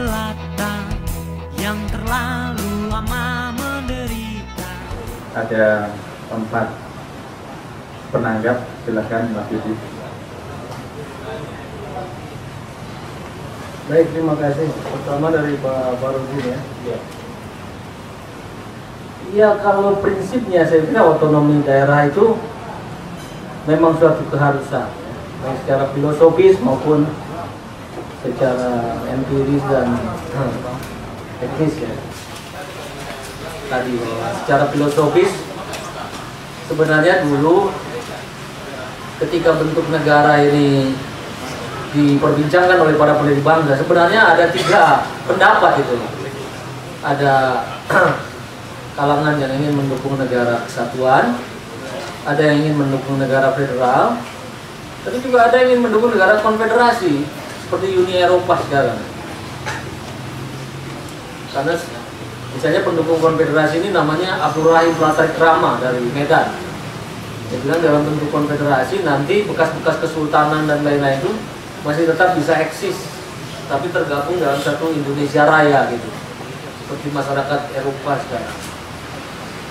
jelata yang terlalu lama menderita. Ada 4 penanggap, silakan Mbak Yudi. Baik, terima kasih. Pertama dari Pak Barudin ya. Iya, kalau prinsipnya saya kira otonomi daerah itu memang suatu keharusan, baik secara filosofis maupun secara empiris dan teknis ya. Tadi secara filosofis sebenarnya dulu ketika bentuk negara ini diperbincangkan oleh para pendiri bangsa, sebenarnya ada 3 pendapat itu. Ada kalangan yang ingin mendukung negara kesatuan, ada yang ingin mendukung negara federal, tapi juga ada yang ingin mendukung negara konfederasi seperti Uni Eropa sekarang. Karena misalnya pendukung konfederasi ini namanya Abdurrahim Plasari Krama dari Medan. Dia bilang dalam bentuk konfederasi nanti bekas-bekas kesultanan dan lain-lain itu masih tetap bisa eksis, tapi tergabung dalam satu Indonesia Raya gitu, seperti masyarakat Eropa sekarang.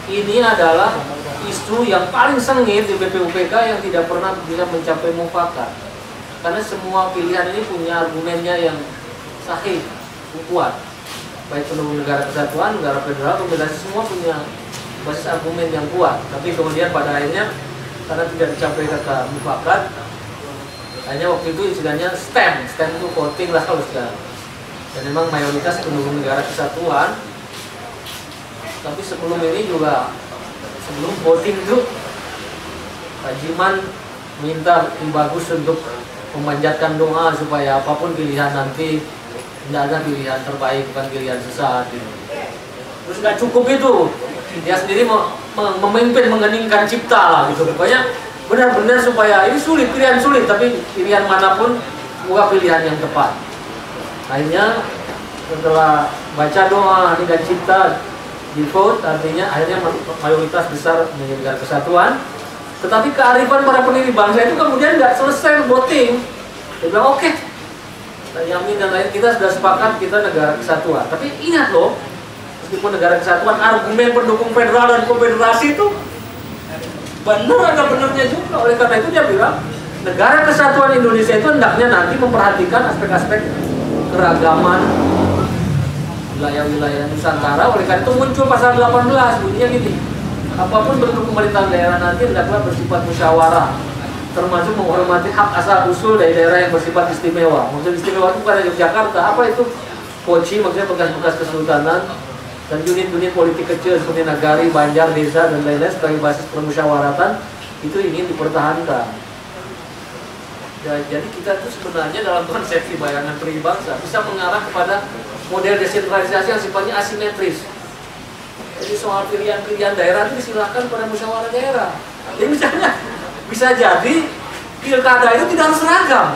Ini adalah isu yang paling sengit di BPUPK yang tidak pernah bisa mencapai mufakat. Karena semua pilihan ini punya argumennya yang sahih, kuat. Baik pendukung negara kesatuan, negara federal, konfederasi, semua punya basis argumen yang kuat. Tapi kemudian pada akhirnya karena tidak dicapai kata mufakat, hanya waktu itu istilahnya STEM itu voting lah kalau sekarang. Dan memang mayoritas pendukung negara kesatuan. Tapi sebelum ini juga, sebelum voting itu, Pak Jiman minta Tim Bagus untuk memanjatkan doa supaya apapun pilihan nanti tidak ada pilihan terbaik, bukan pilihan sesat gitu. Terus nggak cukup itu, dia sendiri memimpin mengheningkan cipta lah gitu. Pokoknya benar-benar supaya ini sulit, pilihan sulit, tapi pilihan manapun semoga pilihan yang tepat. Akhirnya setelah baca doa dan cipta di vote, artinya akhirnya mayoritas besar menjadi kesatuan. Tetapi kearifan para pendiri bangsa itu kemudian nggak selesai voting. Dia bilang oke, Yamin dan lain kita sudah sepakat kita negara kesatuan. Tapi ingat loh, meskipun negara kesatuan, argumen pendukung federal dan konfederasi itu benar ada benarnya juga. Oleh karena itu dia bilang negara kesatuan Indonesia itu hendaknya nanti memperhatikan aspek-aspek keragaman wilayah-wilayah Nusantara. Oleh karena itu muncul pasal 18, bunyinya gini: apapun bentuk pemerintahan daerah nanti hendaklah bersifat musyawarah, termasuk menghormati hak asal usul dari daerah yang bersifat istimewa. Maksud istimewa itu pada Yogyakarta, apa itu? Poci, maksudnya bekas-bekas kesultanan, dan unit-unit politik kecil seperti nagari, banjar, desa, dan lain-lain sebagai basis permusyawaratan itu ingin dipertahankan. Ya, jadi kita itu sebenarnya dalam konsepsi bayangan peribangsa bisa mengarah kepada model desentralisasi yang sifatnya asimetris. Jadi soal pilihan-pilihan daerah itu disilahkan pada musyawarah daerah. Jadi misalnya bisa jadi pilkada itu tidak harus seragam.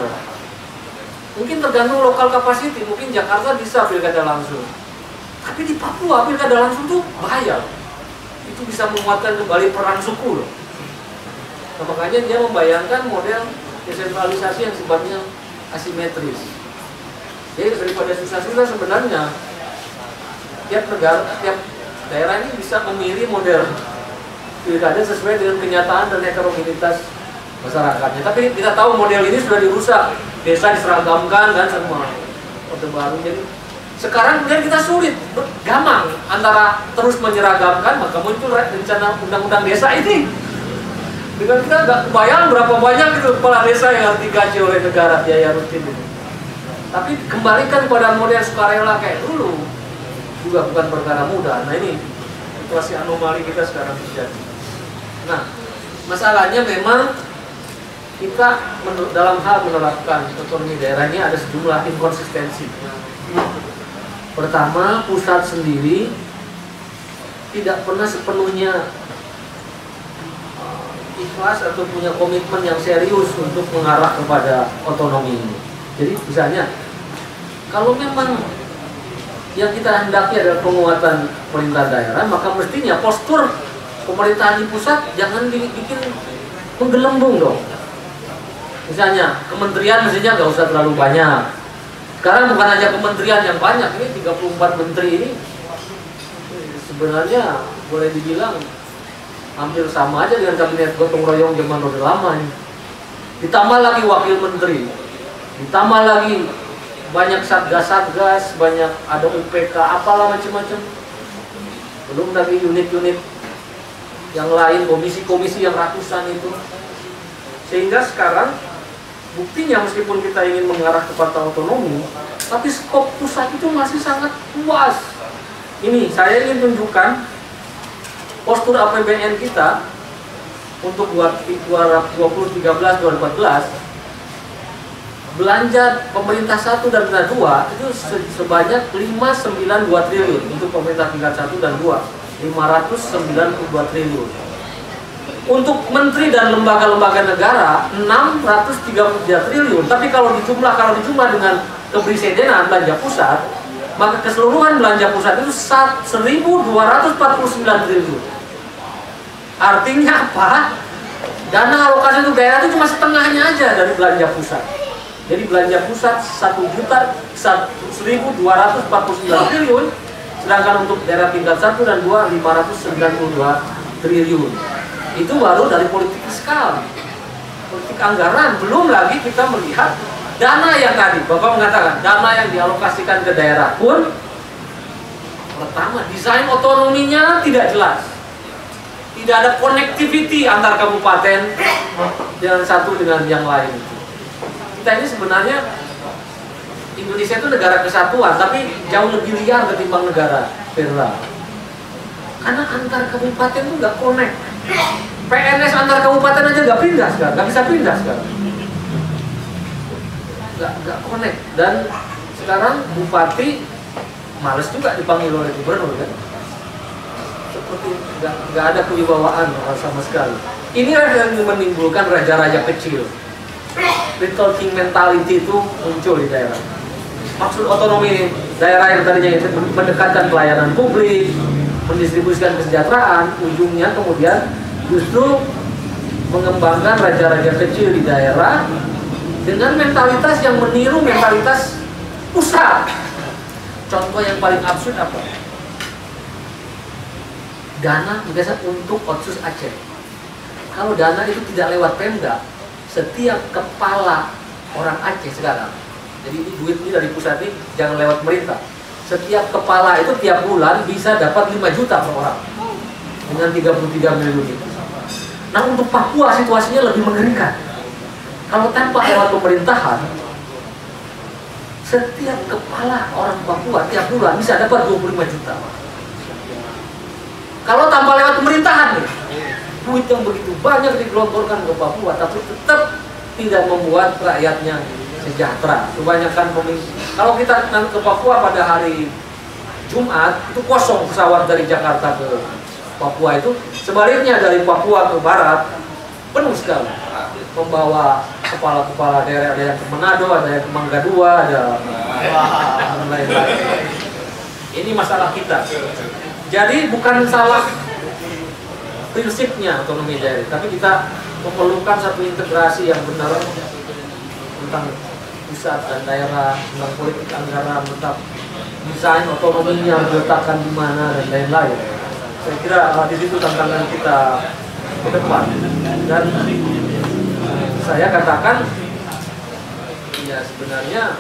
Mungkin tergantung lokal kapasiti. Mungkin Jakarta bisa pilkada langsung, tapi di Papua pilkada langsung itu bahaya. Itu bisa menguatkan kembali perang suku loh. Nah, makanya dia membayangkan model desentralisasi yang sifatnya asimetris. Jadi daripada susah-susah sebenarnya tiap negara, tiap daerah ini bisa memilih model pilkada sesuai dengan kenyataan dan heterogenitas masyarakatnya. Tapi kita tahu model ini sudah dirusak, desa diseragamkan dan semua orde baru. Jadi sekarang kemudian kita sulit gamang antara terus menyeragamkan, maka muncul rencana undang-undang desa ini. Dengan kita nggak kebayang berapa banyak itu kepala desa yang harus digaji oleh negara biaya rutin itu. Tapi kembalikan pada model sukarela kayak dulu juga bukan perkara mudah. Nah ini situasi anomali kita sekarang terjadi. Nah masalahnya memang kita dalam hal menerapkan otonomi daerah ini ada sejumlah inkonsistensi. Pertama, pusat sendiri tidak pernah sepenuhnya ikhlas atau punya komitmen yang serius untuk mengarah kepada otonomi ini. Jadi misalnya, kalau memang yang kita hendaki adalah penguatan pemerintah daerah, maka mestinya postur pemerintahan di pusat jangan dibikin menggelembung dong. Misalnya, kementerian mestinya nggak usah terlalu banyak, Sekarang bukan hanya kementerian yang banyak, ini 34 menteri ini sebenarnya boleh dibilang hampir sama aja dengan kabinet gotong royong zaman Orde Lama ini. Ditambah lagi wakil menteri, ditambah lagi banyak satgas-satgas, banyak ada UPK, apalah macam-macam. Belum lagi unit-unit yang lain, komisi-komisi yang ratusan itu. Sehingga sekarang buktinya meskipun kita ingin mengarah kepada otonomi, tapi skop pusat itu masih sangat luas. Ini saya ingin tunjukkan postur APBN kita untuk 2013-2014. Belanja pemerintah 1 dan pemerintah 2 itu sebanyak 592 triliun untuk pemerintah tingkat 1 dan 2, 592 triliun. Untuk menteri dan lembaga-lembaga negara 633 triliun. Tapi kalau dijumlah dengan kepresidenan belanja pusat, maka keseluruhan belanja pusat itu 1.249 triliun. Artinya apa? Dana alokasi untuk daerah itu cuma setengahnya aja dari belanja pusat. Jadi belanja pusat 1.149 triliun, sedangkan untuk daerah tingkat 1 dan 2 592 triliun. Itu baru dari politik fiskal, politik anggaran. Belum lagi kita melihat dana yang tadi Bapak mengatakan, dana yang dialokasikan ke daerah pun pertama desain otonominya tidak jelas, tidak ada connectivity antar kabupaten dengan satu dengan yang lain. Kita ini sebenarnya Indonesia itu negara kesatuan, tapi jauh lebih liar ketimbang negara federal. Karena antar kabupaten itu nggak connect. PNS antar kabupaten aja nggak pindah sekarang, nggak bisa pindah sekarang. Nggak connect. Dan sekarang bupati males juga dipanggil oleh gubernur kan. Seperti nggak ada kewibawaan sama sekali. Ini yang menimbulkan raja-raja kecil. Little king mentality itu muncul di daerah. Maksud otonomi daerah yang tadinya itu mendekatkan pelayanan publik, mendistribusikan kesejahteraan, ujungnya kemudian justru mengembangkan raja-raja kecil di daerah dengan mentalitas yang meniru mentalitas pusat. Contoh yang paling absurd apa? Dana biasa untuk Otsus Aceh. Kalau dana itu tidak lewat Pemda, setiap kepala orang Aceh sekarang, jadi ini duit ini dari pusat ini jangan lewat pemerintah. Setiap kepala itu tiap bulan bisa dapat 5 juta per orang dengan 33 miliar itu. Nah untuk Papua situasinya lebih mengerikan. Kalau tanpa lewat pemerintahan, setiap kepala orang Papua tiap bulan bisa dapat 25 juta. Kalau tanpa lewat pemerintahan nih, duit yang begitu banyak digelontorkan ke Papua, tapi tetap tidak membuat rakyatnya sejahtera. Kebanyakan kalau kita nanti ke Papua pada hari Jumat itu kosong pesawat dari Jakarta ke Papua itu. Sebaliknya dari Papua ke barat penuh sekali, membawa kepala-kepala daerah, ada yang ke Manado, ada yang ke Mangga Dua, ada lain-lain. Ini masalah kita. Jadi bukan salah prinsipnya otonomi daerah, tapi kita memerlukan satu integrasi yang benar tentang pusat dan daerah, tentang politik anggaran, tentang desain otonominya diletakkan di mana dan lain-lain. Saya kira di situ tantangan kita ke depan. Dan saya katakan, ya sebenarnya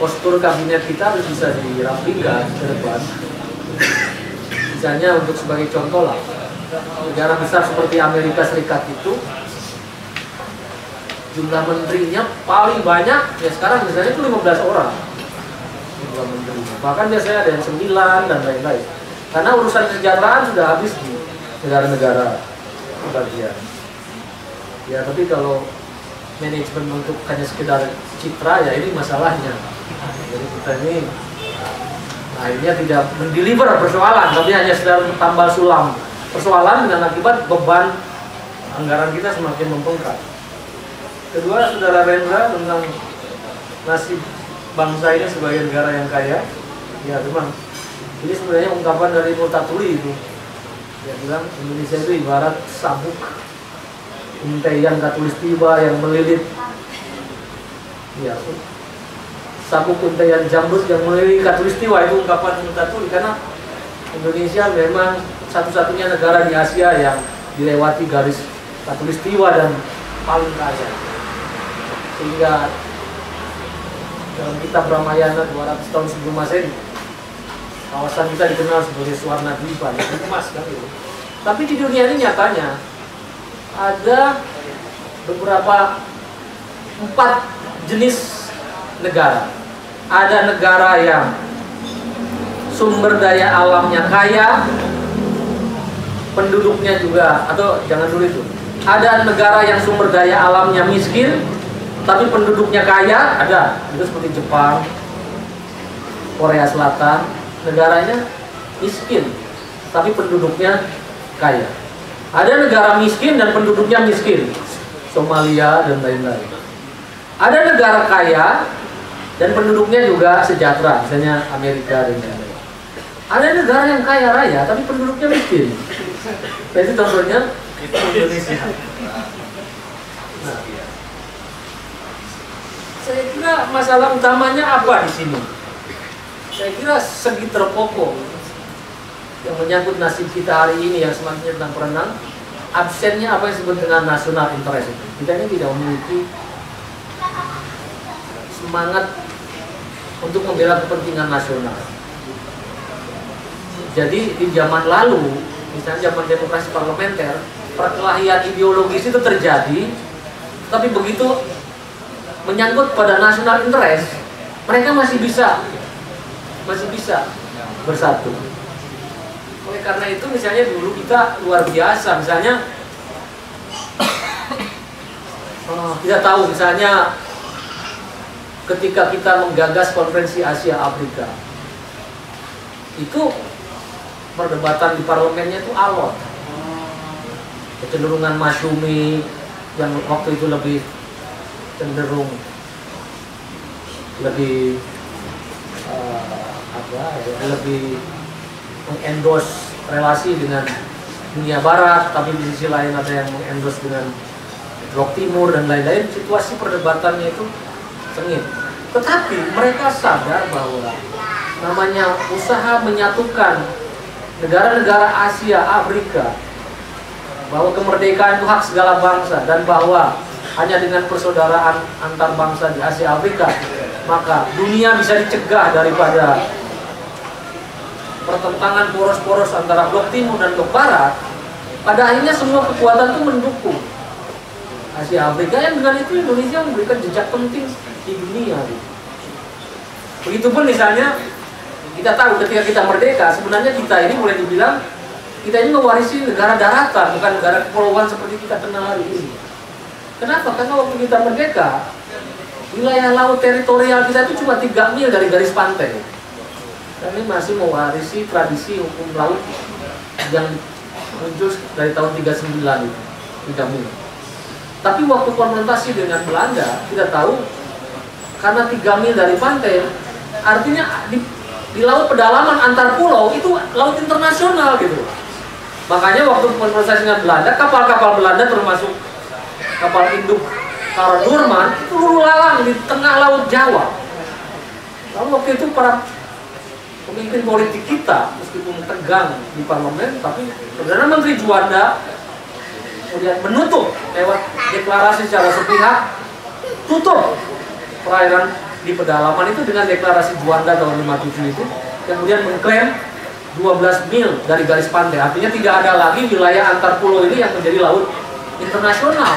postur kabinet kita harus bisa dirampingkan ke depan. Misalnya untuk sebagai contoh lah, negara besar seperti Amerika Serikat itu jumlah menterinya paling banyak ya sekarang misalnya itu 15 orang jumlah menteri. Bahkan biasanya ada yang 9 dan lain-lain. Karena urusan kesejahteraan sudah habis di negara-negara bagian. Ya tapi kalau manajemen untuk hanya sekedar citra ya ini masalahnya. Jadi kita ini akhirnya tidak mendeliver persoalan, tapi hanya sekedar tambal sulam persoalan dengan akibat beban anggaran kita semakin membengkak. Kedua, Saudara Rendra tentang nasib bangsa ini sebagai negara yang kaya. Ya memang ini sebenarnya ungkapan dari Multatuli itu. Dia bilang Indonesia itu ibarat sabuk untaian katulistiwa yang melilit. Ya, sabuk untayan jambus yang mengelilingi Khatulistiwa, itu ungkapan Mutatuli, karena Indonesia memang satu-satunya negara di Asia yang dilewati garis Khatulistiwa dan paling kaya. Sehingga dalam kitab Ramayana 200 tahun sebelum Masehi, kawasan kita dikenal sebagai Swarna Dwipa, emas kan gitu. Tapi di dunia ini nyatanya ada beberapa 4 jenis negara. Ada negara yang sumber daya alamnya kaya, penduduknya juga, atau jangan dulu itu. Ada negara yang sumber daya alamnya miskin, tapi penduduknya kaya, ada. Itu seperti Jepang, Korea Selatan, negaranya miskin, tapi penduduknya kaya. Ada negara miskin dan penduduknya miskin, Somalia dan lain-lain. Ada negara kaya dan penduduknya juga sejahtera, misalnya Amerika dan lain-lain. Ada negara yang kaya raya tapi penduduknya miskin. Itu contohnya Indonesia. Nah, saya kira masalah utamanya apa di sini? Saya kira segi terpokok yang menyangkut nasib kita hari ini yang semakin tentang perenang, absennya apa yang disebut dengan national interest. Kita ini tidak memiliki semangat untuk membela kepentingan nasional. Jadi di zaman lalu, misalnya zaman demokrasi parlementer, perkelahian ideologis itu terjadi, tapi begitu menyangkut pada national interest, mereka masih bisa bersatu. Oleh karena itu misalnya dulu kita luar biasa, misalnya kita tahu misalnya ketika kita menggagas konferensi Asia Afrika, itu perdebatan di parlemennya itu alot, kecenderungan Masyumi yang waktu itu lebih cenderung lebih lebih mengendorse relasi dengan dunia barat, tapi di sisi lain ada yang mengendorse dengan blok timur dan lain-lain. Situasi perdebatannya itu sengit. Tetapi mereka sadar bahwa namanya usaha menyatukan negara-negara Asia, Afrika, bahwa kemerdekaan itu hak segala bangsa, dan bahwa hanya dengan persaudaraan antar bangsa di Asia Afrika maka dunia bisa dicegah daripada pertentangan poros-poros antara blok timur dan blok barat. Pada akhirnya semua kekuatan itu mendukung Asia Afrika, yang dengan itu Indonesia memberikan jejak penting di dunia. Begitupun misalnya kita tahu ketika kita merdeka, sebenarnya kita ini boleh dibilang kita ini mewarisi negara daratan, bukan negara kepulauan seperti kita kenal hari ini. Kenapa? Karena waktu kita merdeka, wilayah laut teritorial kita itu cuma 3 mil dari garis pantai. Kami masih mewarisi tradisi hukum laut yang muncul dari tahun 39 itu, 3 mil. Tapi waktu konfrontasi dengan Belanda, kita tahu karena 3 mil dari pantai, artinya di laut pedalaman antar pulau itu laut internasional gitu. Makanya waktu konfrontasi dengan Belanda, kapal-kapal Belanda termasuk kapal induk Karl Durman itu lulu lalang di tengah laut Jawa. Lalu waktu itu para pemimpin politik kita, meskipun tegang di parlemen, tapi Perdana Menteri Juanda kemudian menutup lewat deklarasi secara sepihak, tutup perairan di pedalaman itu dengan deklarasi Juanda tahun 57 itu, kemudian mengklaim 12 mil dari garis pantai. Artinya tidak ada lagi wilayah antar pulau ini yang menjadi laut internasional.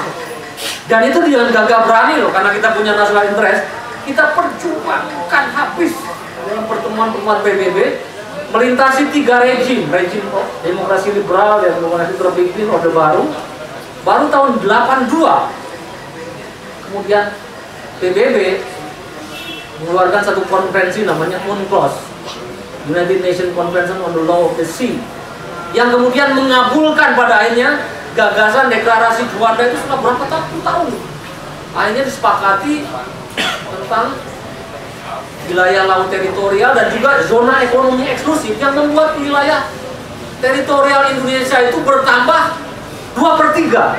Dan itu dengan gagah berani loh, karena kita punya national interest, kita perjuangkan habis dalam pertemuan-pertemuan PBB, melintasi 3 rejim demokrasi liberal, demokrasi terpimpin, Orde Baru tahun 82. Kemudian PBB mengeluarkan satu konferensi namanya UNCLOS, United Nations Convention on the Law of the Sea, yang kemudian mengabulkan pada akhirnya gagasan deklarasi Juanda itu sudah berapa tahun. Akhirnya disepakati tentang wilayah laut teritorial dan juga zona ekonomi eksklusif yang membuat wilayah teritorial Indonesia itu bertambah 2/3.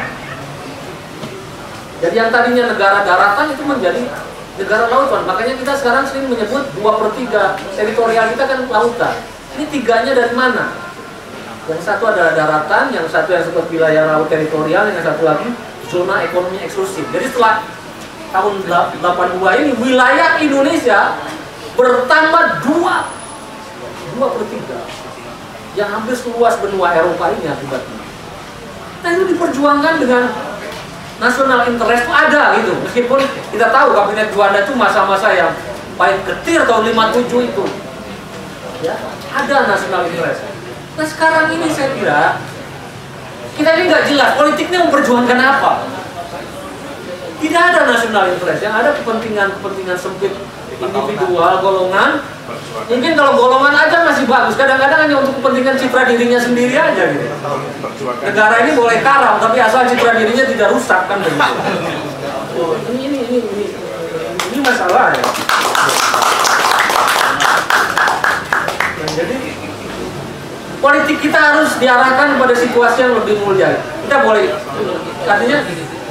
Jadi yang tadinya negara daratan itu menjadi negara lautan. Makanya kita sekarang sering menyebut 2/3 teritorial kita kan lautan. Ini 3-nya dari mana? Yang satu adalah daratan, yang satu yang seperti wilayah laut teritorial, yang satu lagi zona ekonomi eksklusif. Jadi setelah tahun 82 ini wilayah Indonesia bertambah 2/3, yang hampir seluas benua Eropa ini akibatnya. Nah itu diperjuangkan dengan national interest itu ada gitu. Meskipun kita tahu kabinet Juanda itu masa-masa yang paling ketir tahun 57 itu. Ya, ada national interest. Nah sekarang ini saya kira kita ini nggak jelas politiknya memperjuangkan apa. Tidak ada national interest, yang ada kepentingan sempit individual, golongan. Mungkin kalau golongan aja masih bagus, kadang-kadang hanya untuk kepentingan citra dirinya sendiri aja gitu. Negara ini boleh karam, tapi asal citra dirinya tidak rusak kan begitu. Oh, ini masalah ya. Nah, jadi politik kita harus diarahkan pada situasi yang lebih mulia. Kita boleh, artinya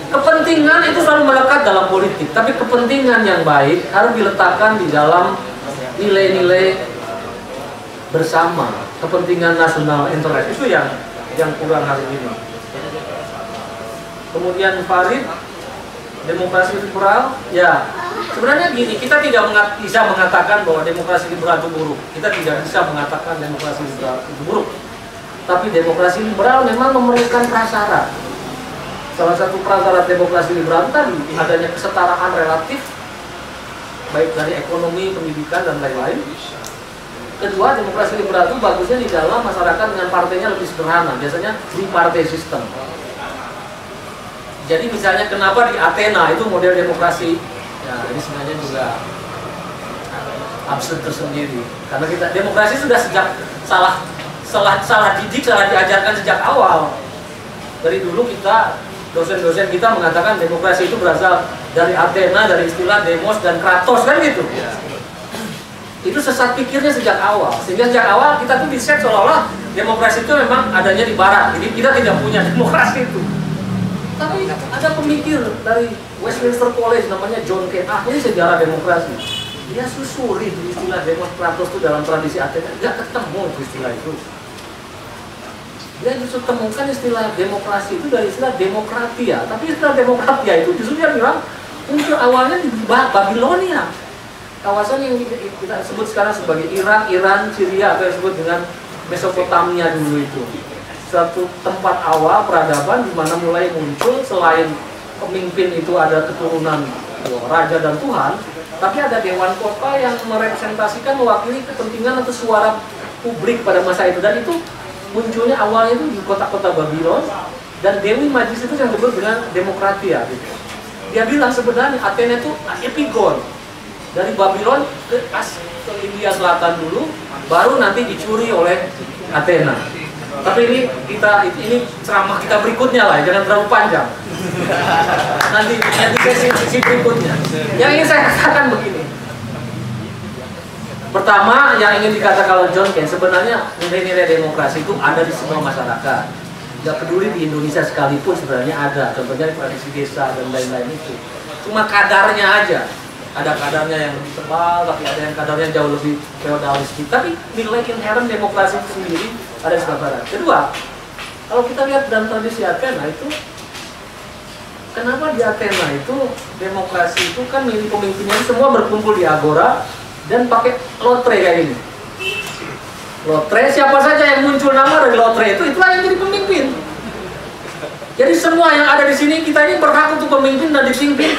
kepentingan itu selalu melekat dalam politik, tapi kepentingan yang baik harus diletakkan di dalam nilai-nilai bersama, kepentingan nasional interest. Itu yang kurang hari ini. Kemudian Farid, demokrasi liberal, ya sebenarnya gini, kita tidak bisa mengatakan bahwa demokrasi liberal itu buruk. Kita tidak bisa mengatakan demokrasi liberal itu buruk. Tapi demokrasi liberal memang memerlukan prasyarat. Salah satu prasyarat demokrasi liberal tadi adanya kesetaraan relatif, baik dari ekonomi, pendidikan, dan lain-lain. Kedua, demokrasi liberal itu bagusnya di dalam masyarakat dengan partainya lebih sederhana, biasanya di partai sistem. Jadi misalnya kenapa di Athena itu model demokrasi, ya ini sebenarnya juga absurd tersendiri. Karena kita demokrasi sudah sejak salah didik, salah diajarkan sejak awal. Dari dulu kita dosen-dosen kita mengatakan demokrasi itu berasal dari Athena, dari istilah demos dan kratos kan gitu. Itu sesat pikirnya sejak awal. Sehingga sejak awal kita tuh diset seolah-olah demokrasi itu memang adanya di barat. Jadi kita tidak punya demokrasi itu. Tapi ada pemikir dari Westminster College namanya John Kane. Ini sejarah demokrasi. Dia susuri istilah demos kratos itu dalam tradisi Athena. Nggak ketemu istilah itu. Dia justru temukan istilah demokrasi itu dari istilah demokratia. Tapi istilah demokratia itu justru dia bilang muncul awalnya di Babilonia, kawasan yang kita sebut sekarang sebagai Irak, Iran, Syria, atau yang disebut dengan Mesopotamia dulu itu. Satu tempat awal peradaban di mana mulai muncul selain pemimpin itu ada keturunan raja dan tuhan, tapi ada dewan kota yang merepresentasikan, mewakili kepentingan atau suara publik pada masa itu. Dan itu munculnya awalnya itu di kota-kota Babylon, dan Dewi Majis itu yang disebut dengan demokratia gitu. Dia bilang sebenarnya Athena itu epigon dari Babylon ke India Selatan dulu, baru nanti dicuri oleh Athena. Tapi ini ceramah kita berikutnya lah, jangan terlalu panjang. Nanti sesi berikutnya. Yang ingin saya katakan begini. Pertama, yang ingin dikatakan oleh John Kane, sebenarnya nilai-nilai demokrasi itu ada di semua masyarakat. Tidak peduli di Indonesia sekalipun sebenarnya ada. Contohnya tradisi desa dan lain-lain itu. Cuma kadarnya aja. Ada kadarnya yang lebih tebal, tapi ada yang kadarnya jauh lebih feodalistik. Tapi nilai inherent demokrasi itu sendiri ada di sebelah barat. Kedua, kalau kita lihat dalam tradisi Athena itu, kenapa di Athena itu demokrasi itu kan pemimpinnya semua berkumpul di agora dan pakai lotre kayak ini. Lotre, siapa saja yang muncul nama dari lotre itulah yang jadi pemimpin. Jadi semua yang ada di sini kita ini berhak untuk memimpin dan dipimpin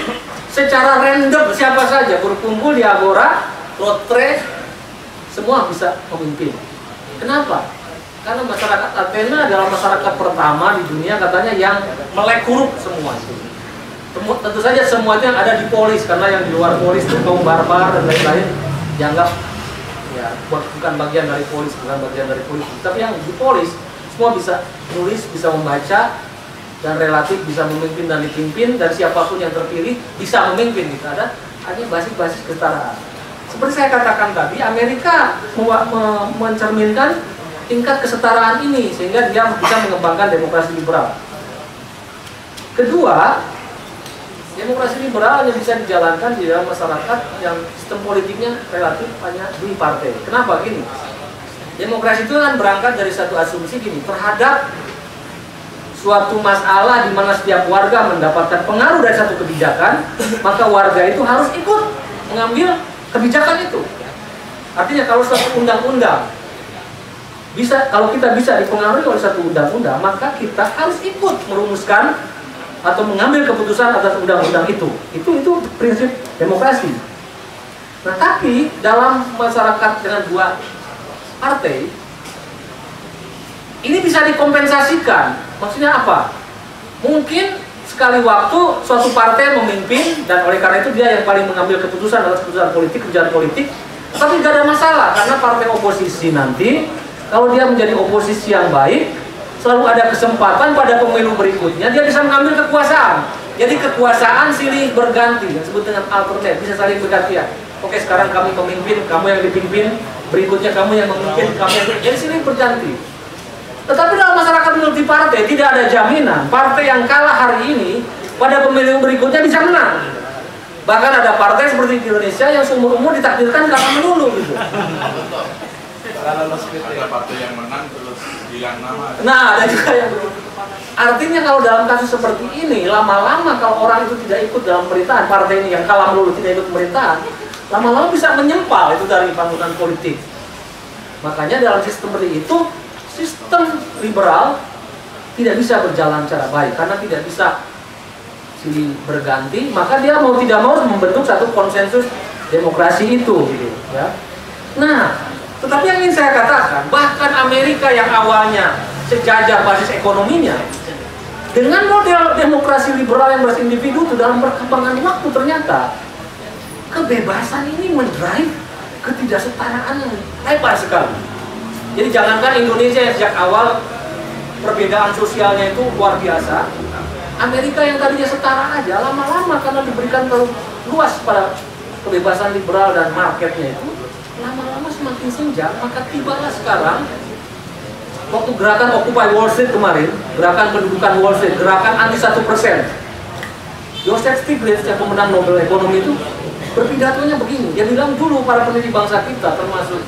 secara random, siapa saja berkumpul di agora, lotre, semua bisa memimpin. Kenapa? Karena masyarakat Athena adalah masyarakat pertama di dunia katanya yang melek huruf semua itu. Tentu saja semua itu yang ada di polis, karena yang di luar polis itu kaum barbar dan lain-lain dianggap ya bukan bagian dari polis, tapi yang di polis semua bisa nulis, bisa membaca, dan relatif bisa memimpin dan dipimpin, dan siapapun yang terpilih bisa memimpin. Gitu. Ada basis-basis kesetaraan. Seperti saya katakan tadi, Amerika mencerminkan tingkat kesetaraan ini sehingga dia bisa mengembangkan demokrasi liberal. Kedua, Demokrasi liberal hanya bisa dijalankan di dalam masyarakat yang sistem politiknya relatif hanya di partai. Kenapa gini? Demokrasi itu kan berangkat dari satu asumsi gini, terhadap suatu masalah di mana setiap warga mendapatkan pengaruh dari satu kebijakan, maka warga itu harus ikut mengambil kebijakan itu. Artinya kalau suatu undang-undang kalau kita bisa dipengaruhi oleh satu undang-undang, maka kita harus ikut merumuskan atau mengambil keputusan atas undang-undang itu. Itu prinsip demokrasi. Nah, tapi dalam masyarakat dengan dua partai ini bisa dikompensasikan. Maksudnya apa? Mungkin sekali waktu suatu partai memimpin dan oleh karena itu dia yang paling mengambil keputusan atas keputusan politik, kebijakan politik. Tapi gak ada masalah karena partai oposisi nanti kalau dia menjadi oposisi yang baik, selalu ada kesempatan pada pemilu berikutnya dia bisa mengambil kekuasaan. Jadi kekuasaan silih berganti, yang disebut dengan alternate, bisa saling bergantian. Oke, sekarang kami pemimpin, kamu yang dipimpin, berikutnya kamu yang memimpin, kamu yang jadi silih berganti. Tetapi dalam masyarakat multi partai tidak ada jaminan partai yang kalah hari ini pada pemilu berikutnya bisa menang. Bahkan ada partai seperti di Indonesia yang seumur umur ditakdirkan kalah melulu gitu. Ada partai yang menang terus hilang nama. Nah, ada juga yang artinya kalau dalam kasus seperti ini, lama-lama kalau orang itu tidak ikut dalam pemerintahan, partai ini yang kalah melulu tidak ikut pemerintahan, lama-lama bisa menyempal itu dari panggungan politik. Makanya dalam sistem seperti itu, sistem liberal tidak bisa berjalan secara baik karena tidak bisa silih berganti, maka dia mau tidak mau membentuk satu konsensus demokrasi itu gitu, ya. Nah, tetapi yang ingin saya katakan, bahkan Amerika yang awalnya sejajar basis ekonominya, dengan model demokrasi liberal yang bersifat individu itu dalam perkembangan waktu ternyata kebebasan ini mendrive ketidaksetaraan yang lebar sekali. Jadi jangankan Indonesia yang sejak awal perbedaan sosialnya itu luar biasa, Amerika yang tadinya setara aja lama-lama karena diberikan terlalu luas pada kebebasan liberal dan marketnya itu, lama-lama semakin senjang, maka tibalah sekarang waktu gerakan Occupy Wall Street kemarin, gerakan pendudukan Wall Street, gerakan anti 1%. Joseph Stiglitz yang pemenang Nobel Ekonomi itu berpidatonya begini, dia bilang dulu para pendiri bangsa kita termasuk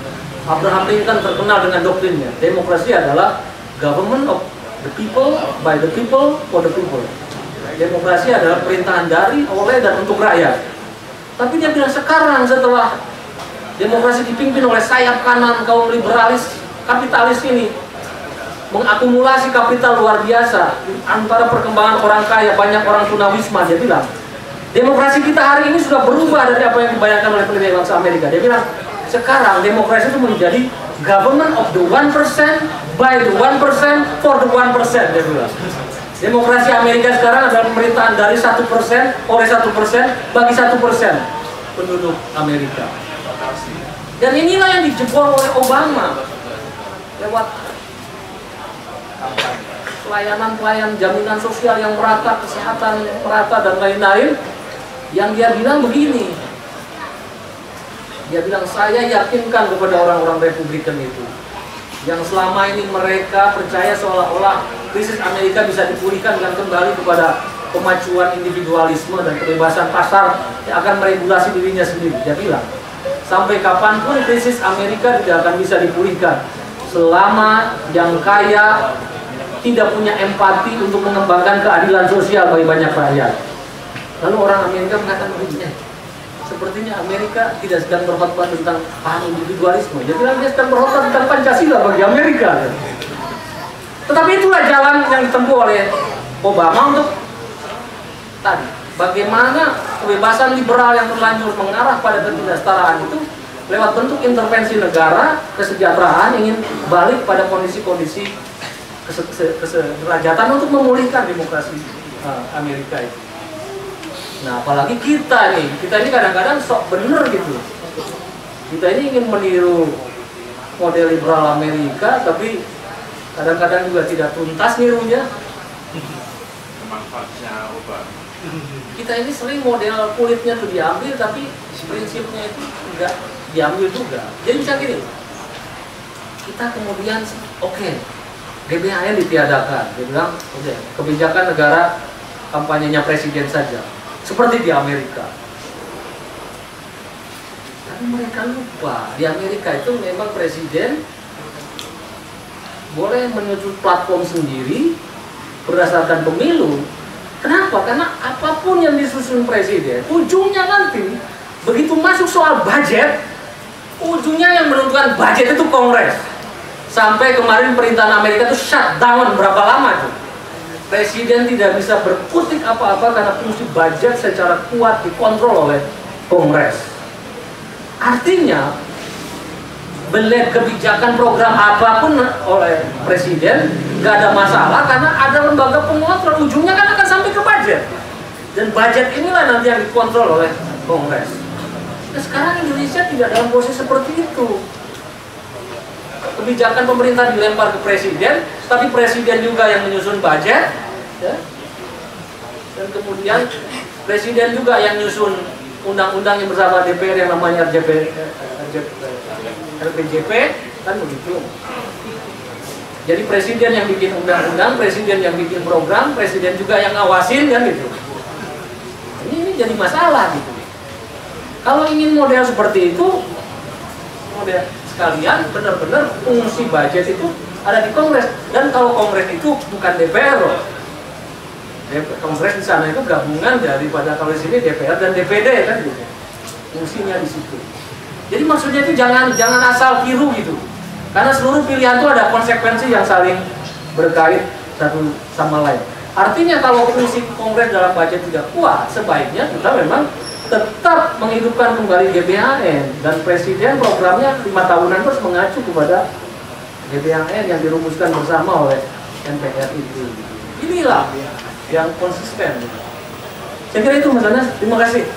Abraham Lincoln terkenal dengan doktrinnya, demokrasi adalah government of the people, by the people, for the people. Demokrasi adalah perintahan dari, oleh, dan untuk rakyat. Tapi dia bilang sekarang setelah demokrasi dipimpin oleh sayap kanan kaum liberalis kapitalis ini mengakumulasi kapital luar biasa antara perkembangan orang kaya, banyak orang tunawisma, dia bilang demokrasi kita hari ini sudah berubah dari apa yang dibayangkan oleh pendiri bangsa Amerika. Dia bilang sekarang demokrasi itu menjadi government of the 1%, by the 1%, for the 1%, dia bilang. Demokrasi Amerika sekarang adalah pemerintahan dari 1%, oleh 1%, bagi 1% penduduk Amerika. Dan inilah yang dijebol oleh Obama lewat pelayanan jaminan sosial yang merata, kesehatan merata, dan lain-lain. Yang dia bilang begini, dia bilang saya yakinkan kepada orang-orang Republikan itu yang selama ini mereka percaya seolah-olah krisis Amerika bisa dipulihkan dengan kembali kepada pemacuan individualisme dan kebebasan pasar yang akan meregulasi dirinya sendiri. Dia bilang sampai kapanpun krisis Amerika tidak akan bisa dipulihkan selama yang kaya tidak punya empati untuk mengembangkan keadilan sosial bagi banyak rakyat. Lalu orang Amerika mengatakan begini, sepertinya Amerika tidak sedang berkhotbah tentang paham individualisme. Dia bilang dia sedang berkhotbah tentang Pancasila bagi Amerika. Tetapi itulah jalan yang ditempuh oleh Obama untuk tadi, bagaimana kebebasan liberal yang terlanjur mengarah pada ketidaksetaraan itu lewat bentuk intervensi negara, kesejahteraan ingin balik pada kondisi-kondisi kesederajatan untuk memulihkan demokrasi Amerika itu. Nah, apalagi kita ini kadang-kadang sok bener gitu. Kita ini ingin meniru model liberal Amerika, tapi kadang-kadang juga tidak tuntas nirunya. Manfaatnya Obama. Kita ini sering model kulitnya tuh diambil, tapi prinsipnya itu tidak diambil juga. Jadi bisa gini, kita kemudian GBHN ditiadakan. Dia bilang, kebijakan negara kampanyenya presiden saja. seperti di Amerika. Tapi mereka lupa, di Amerika itu memang presiden boleh menyusun platform sendiri berdasarkan pemilu. Kenapa? Karena apapun yang disusun presiden, ujungnya nanti begitu masuk soal budget, ujungnya yang menentukan budget itu Kongres. Sampai kemarin perintahan Amerika itu shutdown berapa lama tuh? Presiden tidak bisa berkutik apa-apa karena fungsi budget secara kuat dikontrol oleh Kongres. Artinya, beli kebijakan program apapun oleh presiden nggak ada masalah karena ada lembaga pengontrol. Ujungnya kan akan sampai ke budget, dan budget inilah nanti yang dikontrol oleh Kongres. Nah, sekarang Indonesia tidak dalam posisi seperti itu. Kebijakan pemerintah dilempar ke presiden, tapi presiden juga yang menyusun budget, ya? Dan kemudian presiden juga yang menyusun undang-undang yang bersama DPR yang namanya RPJP, kan begitu. Jadi presiden yang bikin undang-undang, presiden yang bikin program, presiden juga yang ngawasin, kan gitu. Ini jadi masalah gitu. Kalau ingin model seperti itu, model sekalian benar-benar fungsi budget itu ada di Kongres. Dan kalau Kongres itu bukan DPR loh. Kongres di sana itu gabungan daripada, kalau di sini DPR dan DPD kan gitu. Fungsinya di situ. Jadi maksudnya itu jangan asal tiru gitu. Karena seluruh pilihan itu ada konsekuensi yang saling berkait satu sama lain. Artinya kalau fungsi Kongres dalam budget tidak kuat, sebaiknya kita memang tetap menghidupkan kembali GBHN, dan presiden programnya 5 tahunan terus mengacu kepada GBHN yang dirumuskan bersama oleh MPR itu. Inilah yang konsisten. Saya kira itu Mas Anas. Terima kasih.